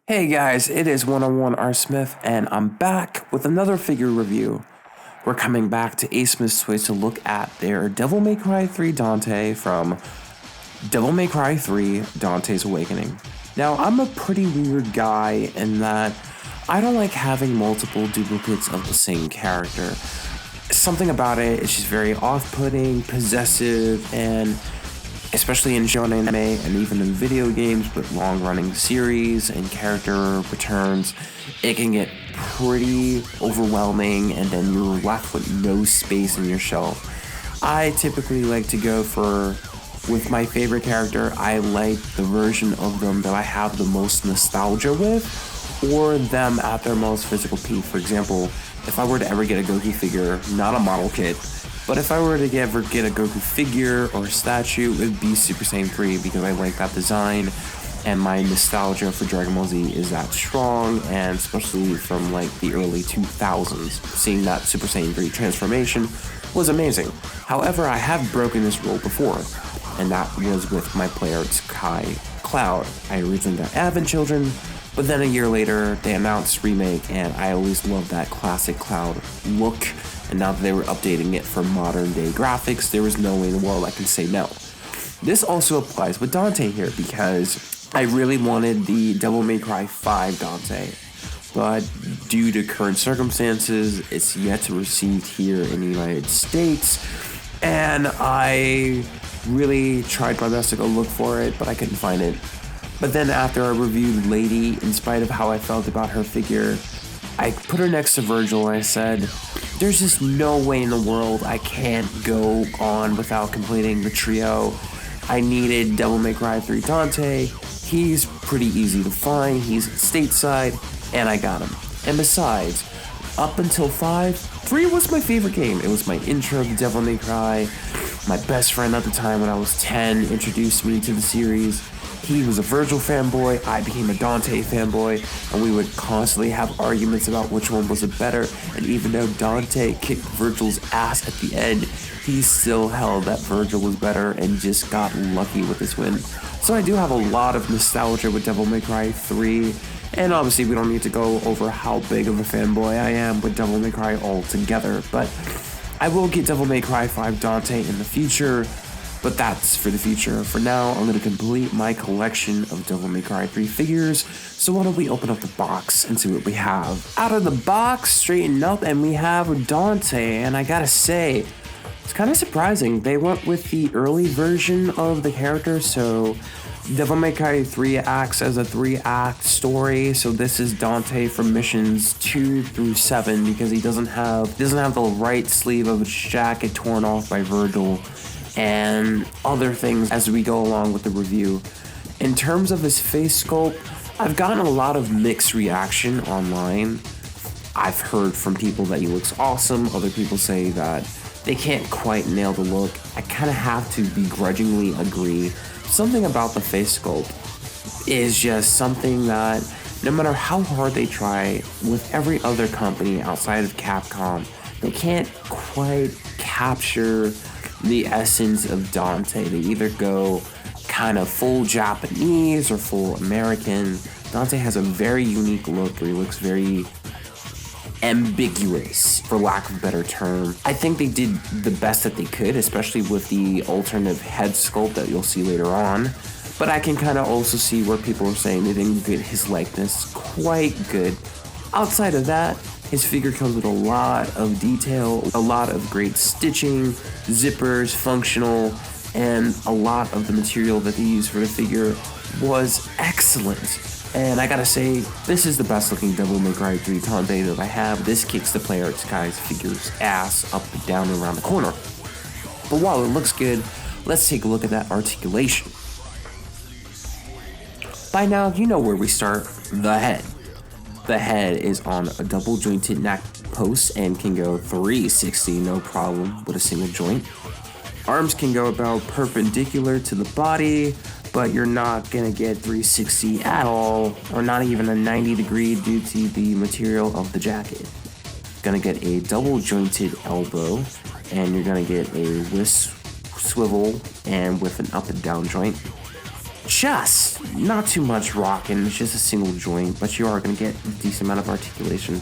Hey guys, it is 101 R. Smith, and I'm back with another figure review. We're coming back to Asmus Toys to look at their Devil May Cry 3 Dante from Devil May Cry 3 Dante's Awakening. Now, I'm a pretty weird guy in that I don't like having multiple duplicates of the same character. Something about it is just very off-putting, possessive, and especially in shonen anime and even in video games with long-running series and character returns, it can get pretty overwhelming and then you're left with no space in your shelf. I typically like to go with my favorite character, I like the version of them that I have the most nostalgia with, or them at their most physical peak. For example, if I were to ever get a Goku figure, not a model kit, but if I were to ever get a Goku figure or statue, it would be Super Saiyan 3 because I like that design and my nostalgia for Dragon Ball Z is that strong, and especially from like the early 2000s, seeing that Super Saiyan 3 transformation was amazing. However, I have broken this rule before, and that was with my Playarts Kai Cloud. I originally got Advent Children, but then a year later, they announced Remake, and I always loved that classic Cloud look. And now that they were updating it for modern day graphics, there was no way in the world I can say no. This also applies with Dante here because I really wanted the Devil May Cry 5 Dante, but due to current circumstances, it's yet to receive here in the United States, and I really tried my best to go look for it, but I couldn't find it. But then after I reviewed Lady, in spite of how I felt about her figure, I put her next to Virgil and I said, there's just no way in the world I can't go on without completing the trio. I needed Devil May Cry 3 Dante. He's pretty easy to find, he's stateside, and I got him. And besides, up until 5, 3 was my favorite game. It was my intro to Devil May Cry. My best friend at the time when I was 10 introduced me to the series. He was a Virgil fanboy, I became a Dante fanboy, and we would constantly have arguments about which one was the better, and even though Dante kicked Virgil's ass at the end, he still held that Virgil was better and just got lucky with this win. So I do have a lot of nostalgia with Devil May Cry 3, and obviously we don't need to go over how big of a fanboy I am with Devil May Cry altogether, but I will get Devil May Cry 5 Dante in the future. But that's for the future. For now, I'm going to complete my collection of Devil May Cry 3 figures, so why don't we open up the box and see what we have. Out of the box, straighten up, and we have Dante, and I gotta say, it's kind of surprising. They went with the early version of the character, so Devil May Cry 3 acts as a 3-act story, so this is Dante from missions 2 through 7 because he doesn't have the right sleeve of his jacket torn off by Virgil, and other things as we go along with the review. In terms of his face sculpt, I've gotten a lot of mixed reaction online. I've heard from people that he looks awesome, other people say that they can't quite nail the look. I kind of have to begrudgingly agree. Something about the face sculpt is just something that no matter how hard they try with every other company outside of Capcom, they can't quite capture the essence of Dante. They either go kind of full Japanese or full American. Dante has a very unique look where he looks very ambiguous, for lack of a better term. I think they did the best that they could, especially with the alternative head sculpt that you'll see later on. But I can kind of also see where people are saying they didn't get his likeness quite good. Outside of that, his figure comes with a lot of detail, a lot of great stitching, zippers, functional, and a lot of the material that they used for the figure was excellent. And I gotta say, this is the best looking Devil May Cry 3 Dante that I have. This kicks the Playarts Guy's figure's ass up, down, and around the corner. But while it looks good, let's take a look at that articulation. By now, you know where we start, the head. The head is on a double jointed neck post and can go 360 no problem with a single joint. Arms can go about perpendicular to the body, but you're not gonna get 360 at all, or not even a 90 degree due to the material of the jacket. Gonna get a double jointed elbow, and you're gonna get a wrist swivel and with an up and down joint. just not too much rocking. It's just a single joint, but you are going to get a decent amount of articulation.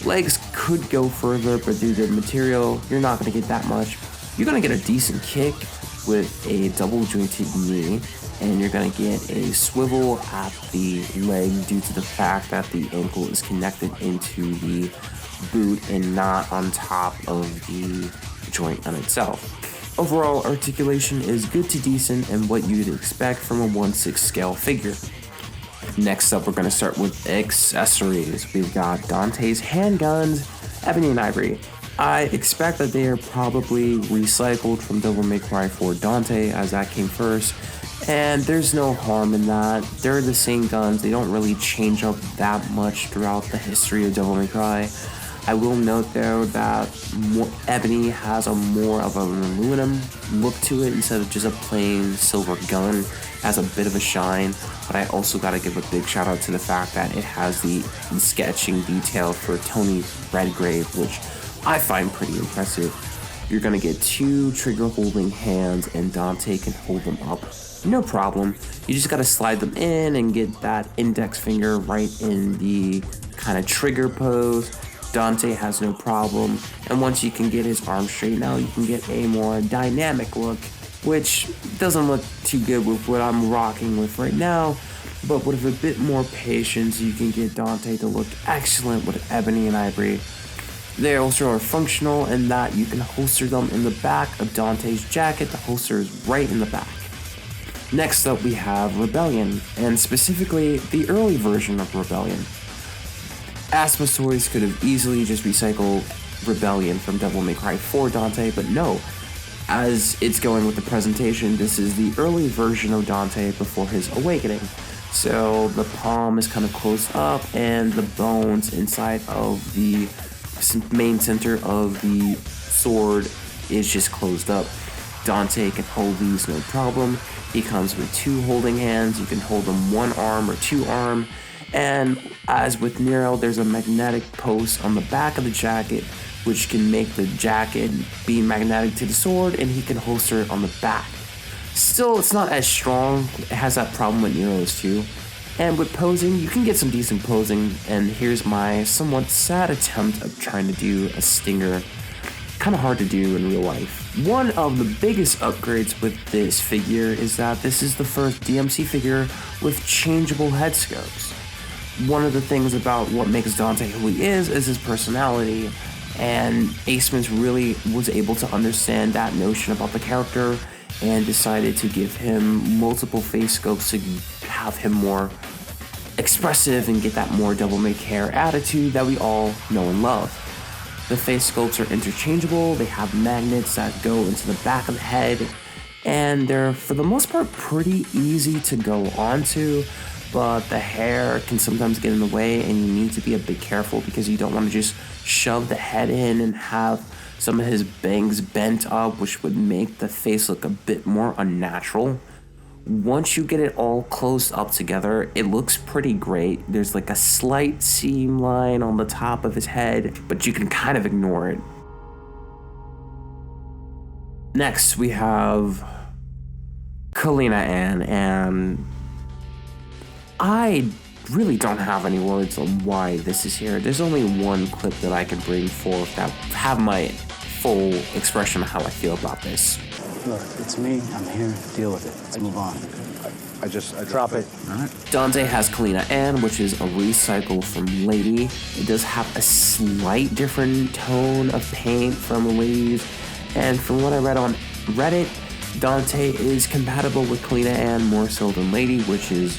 Legs could go further, but due to the material, you're not going to get that much. You're going to get a decent kick with a double jointed knee, and you're going to get a swivel at the leg due to the fact that the ankle is connected into the boot and not on top of the joint on itself. Overall, articulation is good to decent and what you'd expect from a 1/6 scale figure. Next up, we're going to start with accessories. We've got Dante's handguns, ebony and ivory. I expect that they are probably recycled from Devil May Cry 4 Dante, as that came first, and there's no harm in that. They're the same guns. They don't really change up that much throughout the history of Devil May Cry. I will note though that ebony has a more of an aluminum look to it instead of just a plain silver gun. It has a bit of a shine, but I also gotta give a big shout out to the fact that it has the sketching detail for Tony Redgrave, which I find pretty impressive. You're gonna get 2 trigger holding hands and Dante can hold them up. No problem. You just gotta slide them in and get that index finger right in the kind of trigger pose. Dante has no problem, and once you can get his arm straight now, you can get a more dynamic look, which doesn't look too good with what I'm rocking with right now, but with a bit more patience, you can get Dante to look excellent with ebony and ivory. They also are functional in that you can holster them in the back of Dante's jacket. The holster is right in the back. Next up, we have Rebellion, and specifically the early version of Rebellion. Asmus Toys could have easily just recycled Rebellion from Devil May Cry 4 Dante, but no. As it's going with the presentation, this is the early version of Dante before his awakening. So the palm is kind of closed up, and the bones inside of the main center of the sword is just closed up. Dante can hold these no problem. He comes with 2 holding hands. You can hold them 1 arm or 2 arm. And as with Nero, there's a magnetic post on the back of the jacket, which can make the jacket be magnetic to the sword, and he can holster it on the back. Still, it's not as strong. It has that problem with Nero's too. And with posing, you can get some decent posing, and here's my somewhat sad attempt of trying to do a stinger. Kind of hard to do in real life. One of the biggest upgrades with this figure is that this is the first DMC figure with changeable head sculpts. One of the things about what makes Dante who he is his personality, and Asmus really was able to understand that notion about the character and decided to give him multiple face sculpts to have him more expressive and get that more Devil May Cry attitude that we all know and love. The face sculpts are interchangeable. They have magnets that go into the back of the head, and they're for the most part pretty easy to go onto. But the hair can sometimes get in the way, and you need to be a bit careful because you don't want to just shove the head in and have some of his bangs bent up, which would make the face look a bit more unnatural. Once you get it all closed up together, it looks pretty great. There's like a slight seam line on the top of his head, but you can kind of ignore it. Next, we have Kalina Ann, and I really don't have any words on why this is here. There's only one clip that I can bring forth that have my full expression of how I feel about this. Look, it's me. I'm here. Deal with it. Let's move on. I drop it. All right. Dante has Kalina Ann, which is a recycle from Lady. It does have a slight different tone of paint from Lady's, and from what I read on Reddit, Dante is compatible with Kalina Ann more so than Lady, which is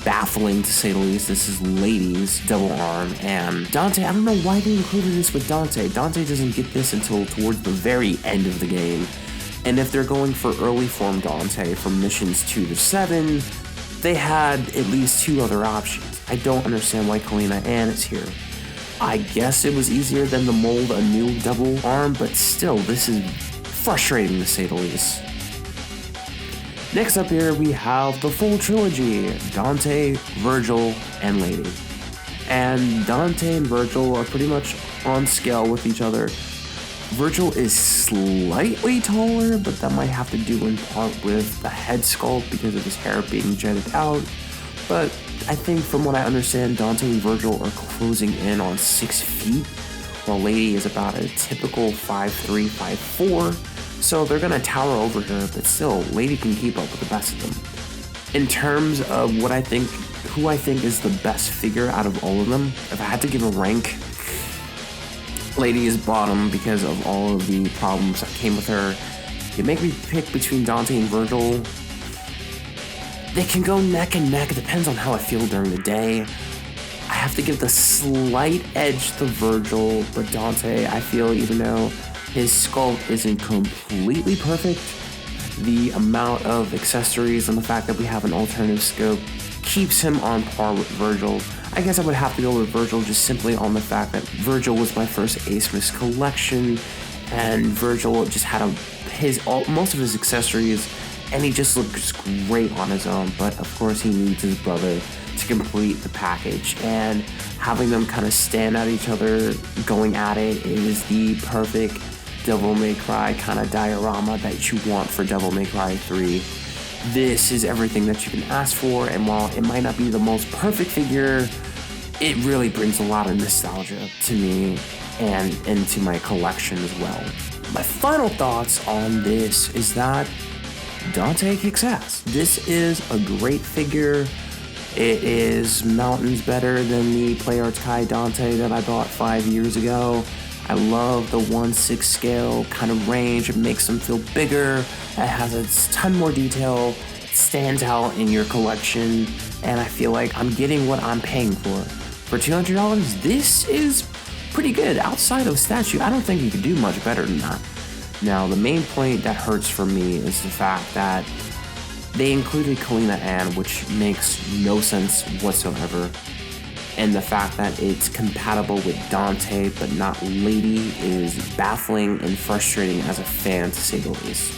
baffling to say the least. This is Lady's double arm, and Dante, I don't know why they included this with Dante. Dante doesn't get this until towards the very end of the game. And if they're going for early form Dante from missions 2 to 7, they had at least 2 other options. I don't understand why Kalina Ann is here. I guess it was easier than to mold a new double arm, but still, this is frustrating to say the least. Next up here, we have the full trilogy, Dante, Virgil, and Lady. And Dante and Virgil are pretty much on scale with each other. Virgil is slightly taller, but that might have to do in part with the head sculpt because of his hair being jetted out. But I think from what I understand, Dante and Virgil are closing in on 6 feet, while Lady is about a typical 5'3", 5'4". So they're gonna tower over her, but still, Lady can keep up with the best of them. In terms of who I think is the best figure out of all of them, if I had to give a rank, Lady is bottom because of all of the problems that came with her. You make me pick between Dante and Virgil. They can go neck and neck. It depends on how I feel during the day. I have to give the slight edge to Virgil, but Dante, I feel, even though his sculpt isn't completely perfect, the amount of accessories and the fact that we have an alternative scope keeps him on par with Virgil. I guess I would have to go with Virgil just simply on the fact that Virgil was my first Asmus collection, and Virgil just had most of his accessories, and he just looks great on his own. But of course, he needs his brother to complete the package, and having them kind of stand at each other, going at it, is the perfect Devil May Cry kind of diorama that you want for Devil May Cry 3. This is everything that you can ask for, and while it might not be the most perfect figure, it really brings a lot of nostalgia to me and into my collection as well. My final thoughts on this is that Dante kicks ass. This is a great figure. It is mountains better than the Play Arts Kai Dante that I bought 5 years ago. I love the 1/6 scale kind of range. It makes them feel bigger. It has a ton more detail. It stands out in your collection, and I feel like I'm getting what I'm paying for. For $200, this is pretty good. Outside of statue, I don't think you could do much better than that. Now, the main point that hurts for me is the fact that they included Kalina Ann, which makes no sense whatsoever. And the fact that it's compatible with Dante but not Lady is baffling and frustrating as a fan, to say the least.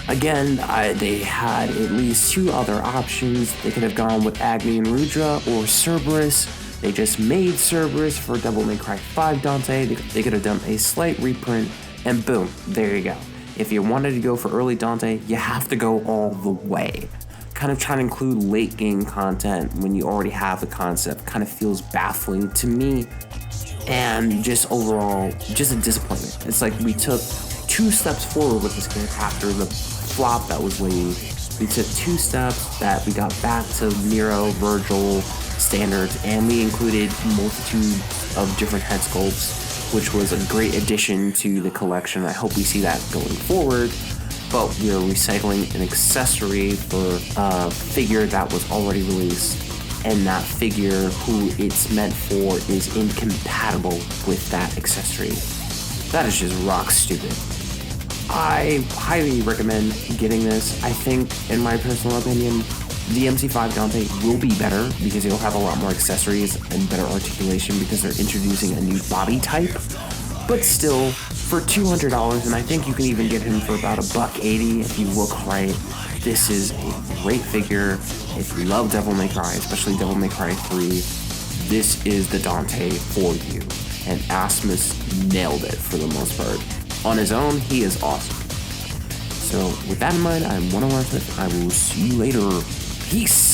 Again, they had at least 2 other options. They could have gone with Agni and Rudra or Cerberus. They just made Cerberus for Devil May Cry 5 Dante. They could have done a slight reprint, and boom, there you go. If you wanted to go for early Dante, you have to go all the way. Kind of trying to include late game content when you already have the concept kind of feels baffling to me, and just overall, just a disappointment. It's like we took 2 steps forward with this game after the flop that was Lady. We took 2 steps that we got back to Nero, Virgil standards, and we included multitude of different head sculpts, which was a great addition to the collection. I hope we see that going forward. But we are recycling an accessory for a figure that was already released, and that figure who it's meant for is incompatible with that accessory. That is just rock stupid. I highly recommend getting this. I think, in my personal opinion, the MC5 Dante will be better because it'll have a lot more accessories and better articulation because they're introducing a new body type. But still, for $200, and I think you can even get him for about $180 if you look right. This is a great figure. If you love Devil May Cry, especially Devil May Cry 3, this is the Dante for you. And Asmus nailed it for the most part. On his own, he is awesome. So with that in mind, I'm 101 Smith. I will see you later. Peace.